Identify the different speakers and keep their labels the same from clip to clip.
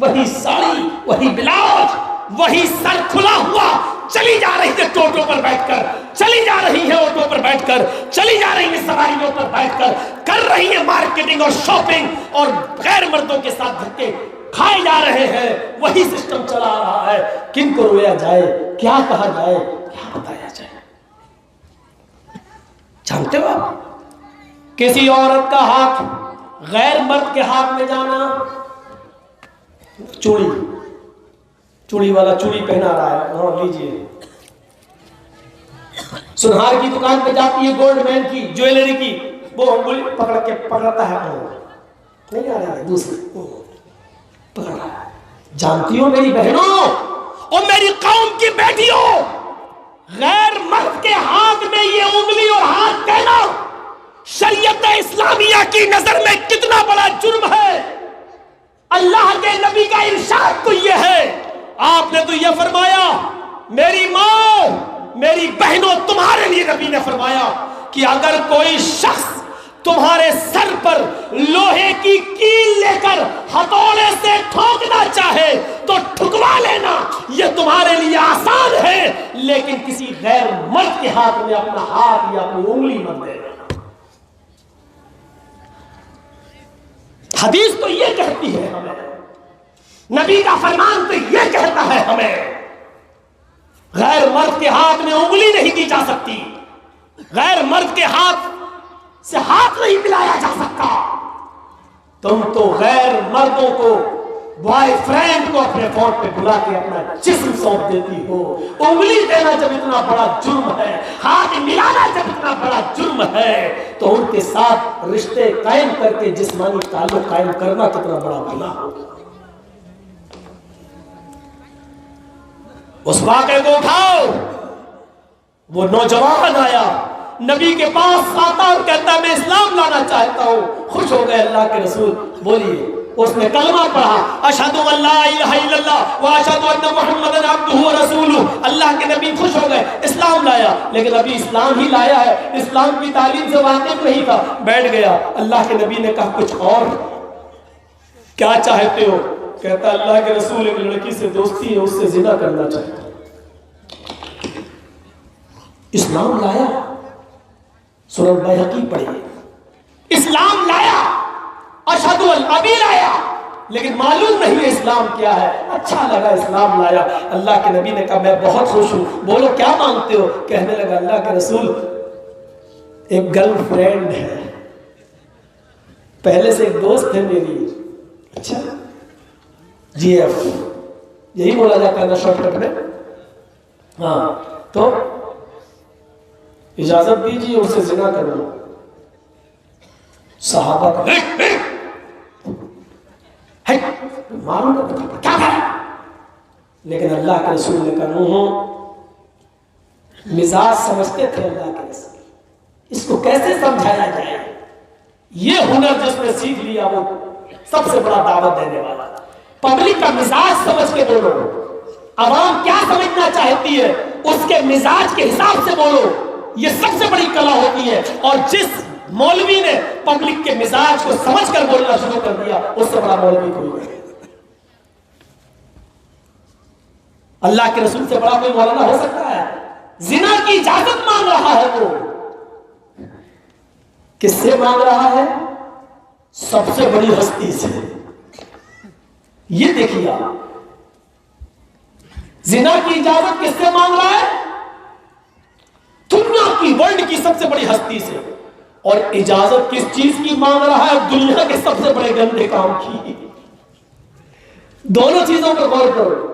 Speaker 1: وہی ساڑی، وہی بلاؤز، وہی سر کھلا ہوا، چلی جا رہی ہے ٹوٹو پر بیٹھ کر، چلی جا رہی ہے آٹو پر بیٹھ کر، چلی جا رہی ہے سواریوں پر بیٹھ کر رہی ہے مارکیٹنگ اور شاپنگ، اور غیر مردوں کے ساتھ دھکے کھائے جا رہے ہیں۔ وہی سسٹم چلا رہا ہے۔ کن کو رویا جائے، کیا کہا جائے، کیا بتایا جائے؟ جانتے ہو آپ کسی عورت کا ہاتھ غیر مرد کے ہاتھ میں جانا، چوڑی والا چوڑی پہنا رہا ہے، ہاں لیجیے، سنہار کی دکان پہ جاتی ہے، گولڈ مین کی جویلری کی، وہ انگلی پکڑتا ہے، نہیں آ رہا ہے، دوسری پکڑ رہا ہے۔ جانتی ہو میری بہنوں اور میری قوم کی بیٹیوں، غیر مرد کے ہاتھ میں یہ انگلی اور ہاتھ دینا شریعت اسلامیہ کی نظر میں کتنا بڑا جرم ہے؟ اللہ کے نبی کا ارشاد تو یہ ہے، آپ نے تو یہ فرمایا، میری ماں میری بہنوں، تمہارے لیے نبی نے فرمایا کہ اگر کوئی شخص تمہارے سر پر لوہے کی کیل لے کر ہتھوڑے سے ٹھوکنا چاہے تو ٹھکوا لینا، یہ تمہارے لیے آسان ہے، لیکن کسی غیر مرد کے ہاتھ میں اپنا ہاتھ یا اپنی انگلی مت دینا۔ حدیث تو یہ کہتی ہے ہمیں، نبی کا فرمان تو یہ کہتا ہے ہمیں، غیر مرد کے ہاتھ میں انگلی نہیں دی جا سکتی، غیر مرد کے ہاتھ سے ہاتھ نہیں ملایا جا سکتا۔ تم تو غیر مردوں کو، بوائے فرینڈ کو اپنے فون پہ بلا کے اپنا جسم سونپ دیتی ہو۔ انگلی دینا جب اتنا بڑا جرم ہے، ہاتھ ملانا جب اتنا بڑا جرم ہے، تو ان کے ساتھ رشتے قائم کر کے جسمانی تعلق قائم کرنا کتنا بڑا گناہ ہوگا۔ اس واقعے کو اٹھاؤ، وہ نوجوان آیا نبی کے پاس آتا اور کہتا میں اسلام لانا چاہتا ہوں۔ خوش ہو گئے اللہ کے رسول، بولیے۔ اس نے کلمہ پڑھا، اشہد ان لا الہ الا اللہ واشہد ان محمدن عبدہ ورسولہ۔ اللہ کے نبی خوش ہو گئے، اسلام لایا، لیکن ابھی اسلام ہی لایا ہے، اسلام کی تعلیم سے واقف نہیں تھا۔ بیٹھ گیا، اللہ کے نبی نے کہا کچھ اور کیا چاہتے ہو؟ کہتا اللہ کے رسول ایک لڑکی سے دوستی ہے، اس سے زنا کرنا چاہتا ہوں۔ اسلام لایا، سنن بیہقی پڑھیے، اسلام لایا، اشہد ان ابھی لایا، لیکن معلوم نہیں اسلام کیا ہے۔ اچھا لگا اسلام لایا، اللہ کے نبی نے کہا میں بہت خوش ہوں، بولو کیا مانگتے ہو؟ کہنے لگا اللہ کے رسول ایک گرل فرینڈ ہے، پہلے سے ایک دوست ہے میری۔ اچھا جی ایف یہی بولا جاتا ہے نا شارٹ کٹ میں؟ ہاں، تو اجازت دیجیے اس سے زنا کروں۔ صحابہ کا معلوم کیا کریں، لیکن اللہ کے رسول نے کہا مزاج سمجھتے تھے اللہ کے رسول، اس کو کیسے سمجھایا جائے۔ یہ ہنر جس نے سیکھ لیا وہ سب سے بڑا دعوت دینے والا۔ پبلک کا مزاج سمجھ کے بولو، عوام کیا سمجھنا چاہتی ہے اس کے مزاج کے حساب سے بولو، یہ سب سے بڑی کلا ہوتی ہے۔ اور جس مولوی نے پبلک کے مزاج کو سمجھ کر بولنا شروع کر دیا، اس سے بڑا مولوی کوئی نہیں۔ اللہ کے رسول سے بڑا کوئی مولانا ہو سکتا ہے؟ زنا کی اجازت مانگ رہا ہے، وہ کس سے مانگ رہا ہے؟ سب سے بڑی ہستی سے۔ یہ دیکھیے آپ، زنا کی اجازت کس سے مانگ رہا ہے؟ دنیا کی، ورلڈ کی سب سے بڑی ہستی سے۔ اور اجازت کس چیز کی مانگ رہا ہے؟ دنیا کے سب سے بڑے گندے کام کی۔ دونوں چیزوں پر غور کرو،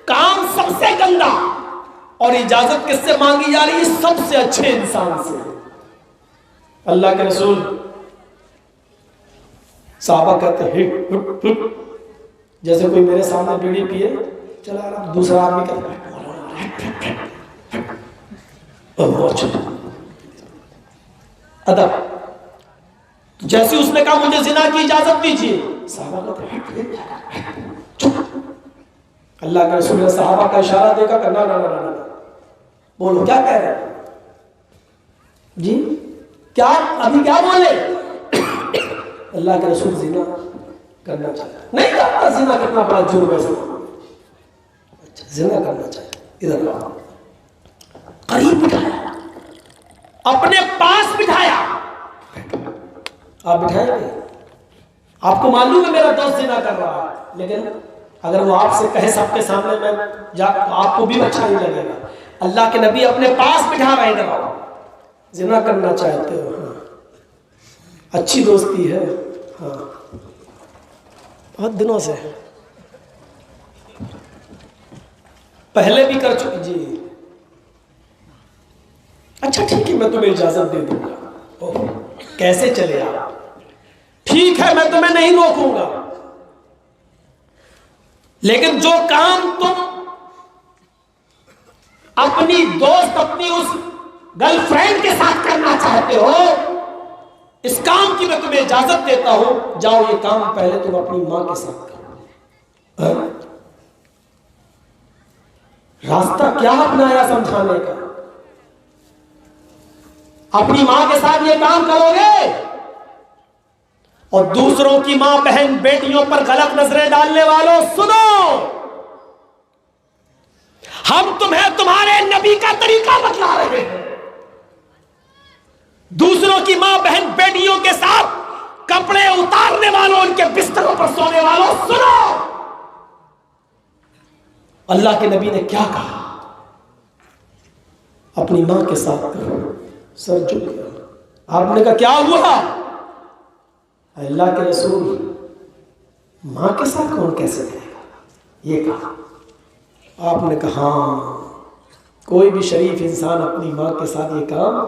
Speaker 1: کام سب سے گندا اور اجازت کس سے مانگی جا رہی ہے؟ سب سے اچھے انسان سے۔ اللہ کے رسول، صحابہ کہتے ہیں جیسے کوئی میرے سامنے بیڑی پیے چلا رہا، دوسرا آدمی کہتا ہے ادب۔ جیسے اس نے کہا مجھے زنا کی اجازت دیجیے، صحابہ کہتے ہیں چپ۔ اللہ کے رسول نے صحابہ کا اشارہ دیکھا کہ نا نا نا نا، بولو کیا کہہ رہے ہیں جی؟ کیا ابھی کیا بولے؟ اللہ کے رسول زنا کرنا چاہتا نہیں کرتا، زنا کتنا بڑا جرم ہے، اچھا زنا کرنا چاہتا، ادھر آؤ، قریب بٹھایا، اپنے پاس بٹھایا، آپ بٹھائیں گے؟ آپ کو معلوم ہے میرا دوست زنا کر رہا ہے، لیکن اگر وہ آپ سے کہے سب کے سامنے میں جا، آپ کو بھی اچھا نہیں لگے گا۔ اللہ کے نبی اپنے پاس بٹھا رہے ہیں، ادھر زنا کرنا چاہتے ہو؟ ہاں، اچھی دوستی ہے، ہاں بہت دنوں سے پہلے بھی کر چکی، جی اچھا ٹھیک ہے میں تمہیں اجازت دے دوں گا، کیسے چلے آپ؟ ٹھیک ہے میں تمہیں نہیں روکوں گا، لیکن جو کام تم اپنی دوست، اپنی اس گرل فرینڈ کے ساتھ کرنا چاہتے ہو، اس کام کی میں تمہیں اجازت دیتا ہوں، جاؤ یہ کام پہلے تم اپنی ماں کے ساتھ کرو۔ راستہ کیا اپنایا سمجھانے کا؟ اپنی ماں کے ساتھ یہ کام کرو گے اور دوسروں کی ماں بہن بیٹیوں پر غلط نظریں ڈالنے والوں سنو، ہم تمہیں تمہارے نبی کا طریقہ بتلا رہے ہیں۔ دوسروں کی ماں بہن بیٹیوں کے ساتھ کپڑے اتارنے والوں، ان کے بستروں پر سونے والوں سنو، اللہ کے نبی نے کیا کہا؟ اپنی ماں کے ساتھ کرو، سر جھک گیا۔ آپ نے کہا کیا ہوا؟ اللہ کے رسول ماں کے ساتھ کون کیسے کرے گا، یہ کہا۔ آپ نے کہا ہاں، کوئی بھی شریف انسان اپنی ماں کے ساتھ یہ کام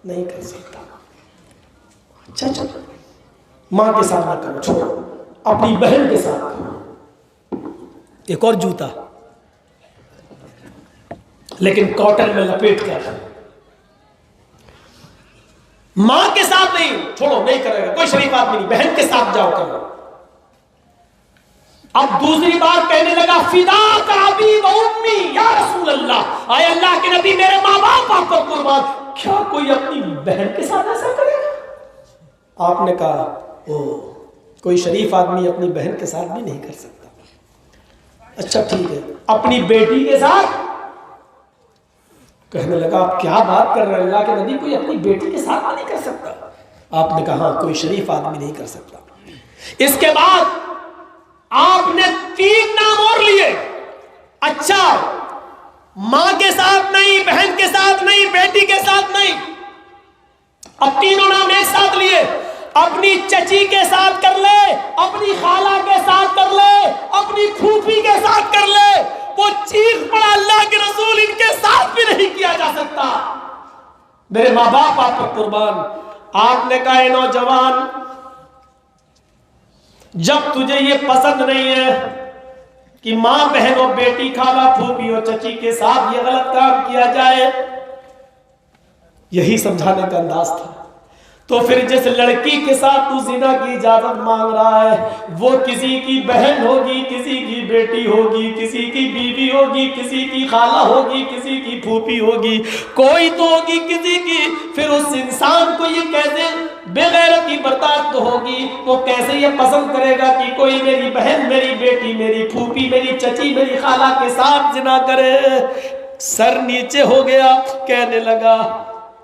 Speaker 1: نہیں کر سکتا۔ اچھا چلو ماں کے ساتھ نہ کرو، چھوڑو، اپنی بہن کے ساتھ کرو۔ ایک اور جوتا، لیکن کاٹن میں لپیٹ کر، ماں کے ساتھ نہیں، چھوڑو نہیں کرے گا کوئی شریف آدمی نہیں، بہن کے ساتھ جاؤ کرو۔ اب دوسری بات کہنے لگا فداک ابی و امی یا رسول اللہ، اے اللہ کے نبی میرے ماں باپ آپ پر قربان، کیا کوئی اپنی بہن کے ساتھ ایسا کرے گا؟ آپ نے کہا او کوئی شریف آدمی اپنی بہن کے ساتھ بھی نہیں کر سکتا۔ اچھا ٹھیک ہے اپنی بیٹی کے ساتھ؟ کہنے لگا آپ کیا بات کر رہے ہیں اللہ کے نبی، کوئی اپنی بیٹی کے ساتھ نہیں کر سکتا؟ آپ نے کہا ہاں کوئی شریف آدمی نہیں کر سکتا۔ اس کے بعد آپ نے 3 نام اور لیے، اچھا ماں کے ساتھ نہیں، بہن کے ساتھ نہیں، بیٹی کے ساتھ نہیں، اب تینوں نام ایک ساتھ لیے، اپنی چچی کے ساتھ کر لے، اپنی خالہ کے ساتھ کر لے، اپنی پھوپھی کے ساتھ کر لے، وہ چیخ پڑا اللہ کے رسول ان کے ساتھ بھی نہیں کیا جا سکتا، میرے ماں باپ آپ پر قربان۔ آپ نے کہا اے نوجوان جب تجھے یہ پسند نہیں ہے کہ ماں بہن اور بیٹی خالہ پھوپھی اور چچی کے ساتھ یہ غلط کام کیا جائے، یہی سمجھانے کا انداز تھا، تو پھر جس لڑکی کے ساتھ تو زنا کی اجازت مانگ رہا ہے وہ کسی کی بہن ہوگی، کسی کی بیٹی ہوگی، کسی کی بیوی ہوگی، کسی کی خالہ ہوگی، کسی کی پھوپھی ہوگی، کوئی تو ہوگی کسی کی، پھر اس انسان کو یہ کیسے بے غیرتی برداشت ہوگی، وہ کیسے یہ پسند کرے گا کہ کوئی میری بہن، میری بیٹی، میری پھوپھی، میری چچی، میری خالہ کے ساتھ زنا کرے؟ سر نیچے ہو گیا، کہنے لگا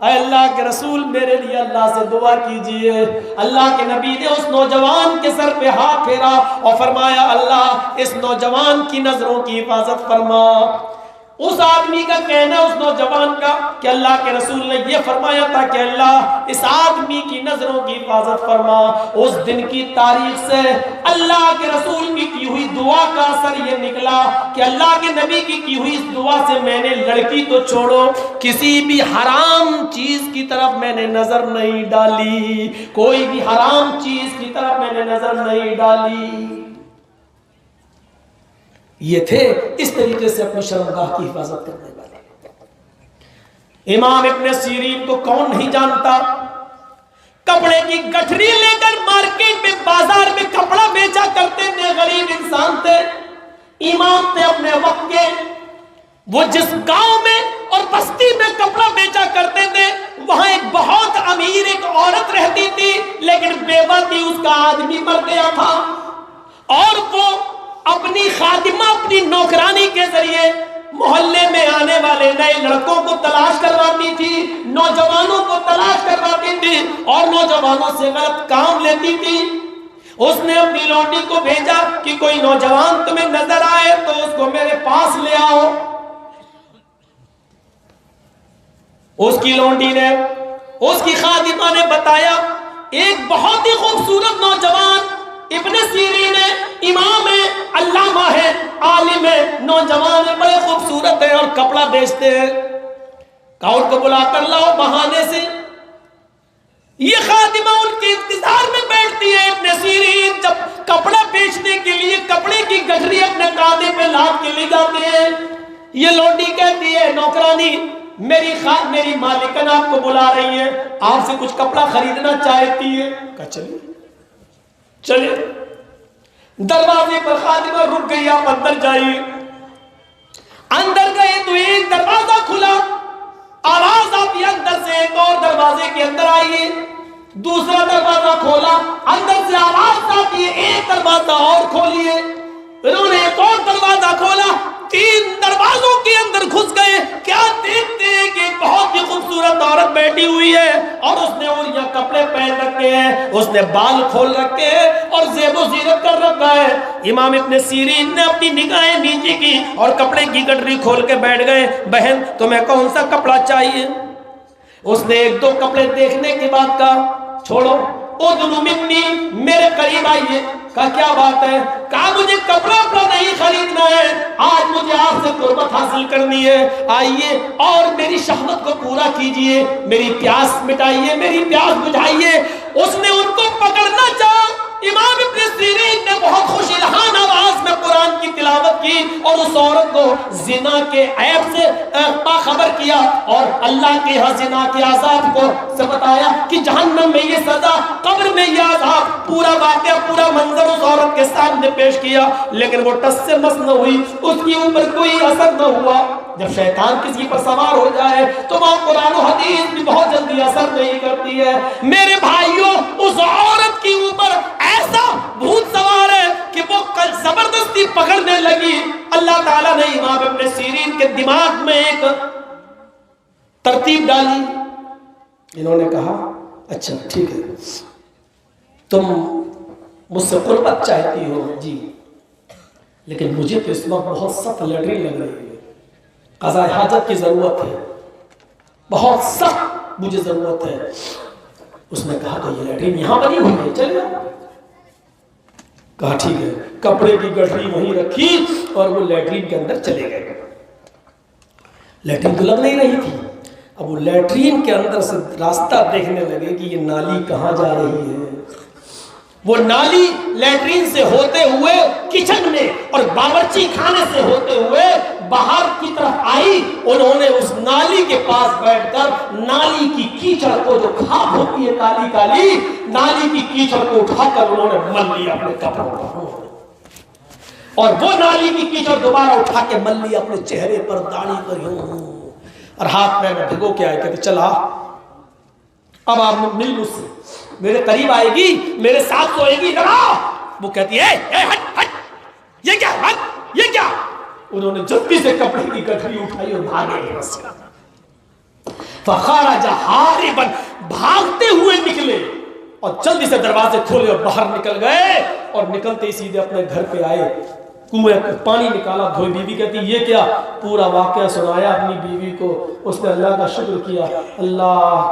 Speaker 1: اے اللہ کے رسول میرے لیے اللہ سے دعا کیجئے۔ اللہ کے نبی نے اس نوجوان کے سر پہ ہاتھ پھیرا اور فرمایا اللہ اس نوجوان کی نظروں کی حفاظت فرما۔ اس آدمی کا کہنا، اس نوجوان کا، کہ اللہ کے رسول نے یہ فرمایا تھا کہ اللہ اس آدمی کی نظروں کی حفاظت فرما۔ اس دن کی تاریخ سے اللہ کے رسول کی ہوئی دعا کا اثر یہ نکلا کہ اللہ کے نبی کی ہوئی اس دعا سے میں نے لڑکی تو چھوڑو، کسی بھی حرام چیز کی طرف میں نے نظر نہیں ڈالی، کوئی بھی حرام چیز کی طرف میں نے نظر نہیں ڈالی۔ یہ تھے اس طریقے سے اپنی شرمگاہ کی حفاظت کرنے والے۔ امام ابن سیرین کو کون نہیں جانتا؟ کپڑے کی گٹھری لے کر مارکیٹ میں، بازار میں کپڑا بیچا کرتے تھے، غریب انسان تھے، امام تھے اپنے وقت کے۔ وہ جس گاؤں میں اور بستی میں کپڑا بیچا کرتے تھے وہاں ایک بہت امیر ایک عورت رہتی تھی، لیکن بیوہ تھی، اس کا آدمی مر گیا تھا۔ اور وہ اپنی خادمہ، اپنی نوکرانی کے ذریعے محلے میں آنے والے نئے لڑکوں کو تلاش کرواتی تھی، نوجوانوں کو تلاش کرواتی تھی اور نوجوانوں سے غلط کام لیتی تھی۔ اس نے اپنی لونڈی کو بھیجا کہ کوئی نوجوان تمہیں نظر آئے تو اس کو میرے پاس لے آؤ۔ اس کی لونڈی نے، اس کی خادمہ نے بتایا ایک بہت ہی خوبصورت نوجوان ابن سیرین ہے، امام ہے، علامہ ہے، عالم ہے، نوجوان ہے، بڑے خوبصورت ہے اور کپڑا بیچتے ہیں، کاؤنٹ کو بلا کر لاؤ۔ بہانے سے یہ خادمہ ان کے انتظار میں بیٹھتی ہے۔ ابن سیرین جب کپڑا بیچنے کے لیے کپڑے کی گٹھری اپنے کاندھے پہ لاد کے لے جاتے ہیں، یہ لونڈی کہتی ہے نوکرانی میری مالکن آپ کو بلا رہی ہے، آپ سے کچھ کپڑا خریدنا چاہتی ہے۔ کہا چلے دروازے پر خادمہ رک گئی، آپ اندر جائیے۔ اندر گئے تو ایک دروازہ کھلا، آواز آتی اندر سے ایک اور دروازے کے اندر آئیے۔ دوسرا دروازہ کھولا، اندر سے آواز آتی ہے ایک دروازہ اور کھولیے۔ انہوں نے ایک اور دروازہ کھولا، 3 دروازوں کے اندر گھس گئے۔ کیا دیکھتے ہیں کہ ایک بہت ہی خوبصورت عورت بیٹھی ہوئی ہے اور اس نے اوڑیاں کپڑے پہن رکھے ہیں، اس نے بال کھول رکھے ہیں اور زیب و زینت کر رکھا ہے۔ امام ابن سیرین نے اپنی نگاہیں نیچے کی اور کپڑے کی گٹری کھول کے بیٹھ گئے۔ بہن تمہیں کون سا کپڑا چاہیے؟ اس نے 1-2 کپڑے دیکھنے کے بعد کہا چھوڑو، ادنو منی، میرے قریب آئیے۔ کہا کیا بات ہے؟ کہا مجھے کپڑا نہیں خریدنا ہے، آج مجھے آپ سے قربت حاصل کرنی ہے، آئیے اور میری شہوت کو پورا کیجئے، میری پیاس مٹائیے، میری پیاس بجھائیے۔ اس نے ان کو پکڑنا چاہا، امام ابن سیرین نے بہت خوش الحان آواز میں قرآن کی تلاوت کی اور اس عورت کو زنا کے عیب سے باخبر کیا اور اللہ کے ہاں زنا کے عذاب کو سے بتایا کہ جہنم میں یہ سزا، قبر میں یہ عذاب، پورا واقعہ، پورا منظر اس عورت کے سامنے پیش کیا، لیکن وہ ٹس سے مس نہ ہوئی، اس کی اوپر کوئی اثر نہ ہوا۔ جب شیطان کسی پر سوار ہو جائے تو وہاں قرآن و حدیث بھی بہت جلدی اثر نہیں کرتی ہے۔ میرے بھائیوں، اس عورت کی اوپر ایسا بھوت سوار ہے کہ وہ کل زبردستی پکڑنے لگی۔ اللہ تعالیٰ نے امام ابن سیرین کے دماغ میں ایک ترتیب ڈالی۔ انہوں نے کہا اچھا ٹھیک ہے، تم مجھ سے قربت چاہتی ہو جی، لیکن مجھے تو اس وقت بہت سخت لیٹرین لگ رہی ہے، قضاء حاجت کی ضرورت ہے، بہت سخت مجھے ضرورت ہے۔ اس نے کہا کہ یہ لیٹرین یہاں بنی ہوئی ہے، چلے۔ کہا ٹھیک ہے، کپڑے کی گٹری وہیں رکھی اور وہ لیٹرین کے اندر چلے گئے۔ لیٹرین تو لگ نہیں رہی تھی، اب وہ لیٹرین کے اندر سے راستہ دیکھنے لگے کہ یہ نالی کہاں جا رہی ہے۔ وہ نالی لیٹرین سے ہوتے ہوئے کچن میں اور باورچی خانے سے ہوتے ہوئے باہر کی طرف آئی۔ انہوں نے اس نالی کے پاس بیٹھ کر نالی کی کیچڑ کو، جو کھاد ہوتی ہے کالی کالی، نالی کی کیچڑ کو اٹھا کر انہوں نے مل لیا اپنے کپڑوں پر، اور وہ نالی کی کیچڑ دوبارہ اٹھا کے مل لیا اپنے چہرے پر، داڑھی پر، اور ہاتھ میں بھگو کے آئے، کہتے چلا اب آپ مل مجھ سے، میرے قریب آئے گی، میرے ساتھ سوئے گی، ذرا۔ وہ کہتی ہے اے ہٹ ہٹ، یہ کیا ہٹ، یہ کیا؟ انہوں نے جلدی سے کپڑے کی گٹھری اٹھائی اور بھاگے۔ فخرج ہاربا، بھاگتے ہوئے نکلے اور جلدی سے دروازے کھولے اور باہر نکل گئے، اور نکلتے ہی سیدھے اپنے گھر پہ آئے، کنویں پانی نکالا، دھوئی۔ بیوی کہتی یہ کیا؟ پورا واقعہ سنایا اپنی بیوی کو، اس نے اللہ کا شکر کیا، اللہ